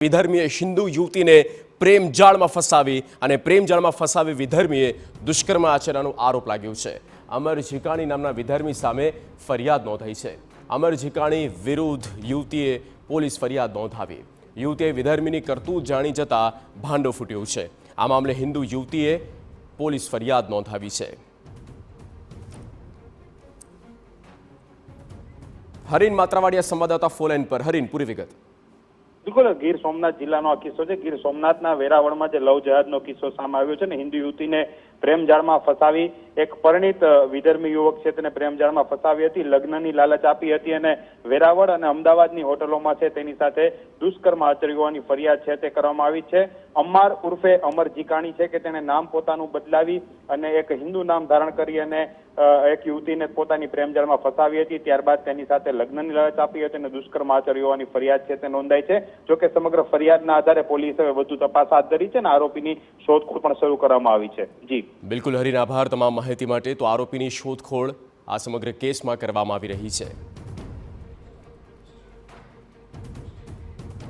વિધર્મીએ હિન્દુ યુવતીને પ્રેમ જાળમાં ફસાવી વિધર્મીએ દુષ્કર્મ આચરવાનો આરોપ લાગ્યો છે। અમર ઝીકાણી નામના વિધર્મી સામે ફરિયાદ નોંધાઈ છે। અમર ઝીકાણી વિરુદ્ધ યુવતીએ પોલીસ ફરિયાદ નોંધાવી। યુવતીએ વિધર્મીની કરતૂત જાણી જતા ભાંડો ફૂટ્યો છે। આ મામલે હિન્દુ યુવતીએ પોલીસ ફરિયાદ નોંધાવી છે। હરીન માત્રાવાડિયા સંવાદદાતા ફોન પર। હરીન, પૂરી વિગત। बिल्कुल गीर सोमनाथ जिल्लानो आ किस्सो छे। गीर सोमनाथना वेरावळमां जे लव जहाजनो किस्सो सामे आव्यो छे ने हिंदू युवतीने प्रेम जाळमां फसावी एक परिणित विधर्मी युवक छे तेने प्रेम जाळमां फसावी हती, लग्ननी लालच आपी हती अने वेरावळ अने अमदावादनी होटलोमां छे तेनी साथे दुष्कर्म आचर्યું હોવાની ફરિયાદ છે તે કરવામાં આવી છે। અમ્માર ઉર્ફે અમર ઝીકાણી છે કે તેણે નામ પોતાનું બદલાવી અને એક હિન્દુ નામ ધારણ કરી અને એક યુવતીને પોતાની પ્રેમ જાળમાં ફસાવી હતી, ત્યારબાદ તેની સાથે લગ્નની લાલચ આપી હતી અને દુષ્કર્મ આચર્યું હોવાની ફરિયાદ છે તે નોંધાઈ છે। જો કે સમગ્ર ફરિયાદના આધારે પોલીસે વધુ તપાસ હાથ ધરી છે અને આરોપીની શોધખોળ પણ શરૂ કરવામાં આવી છે। જી બિલકુલ હરીન, આભાર તમામ માહિતી માટે। તો આરોપીની શોધખોળ આ સમગ્ર કેસમાં કરવામાં આવી રહી છે।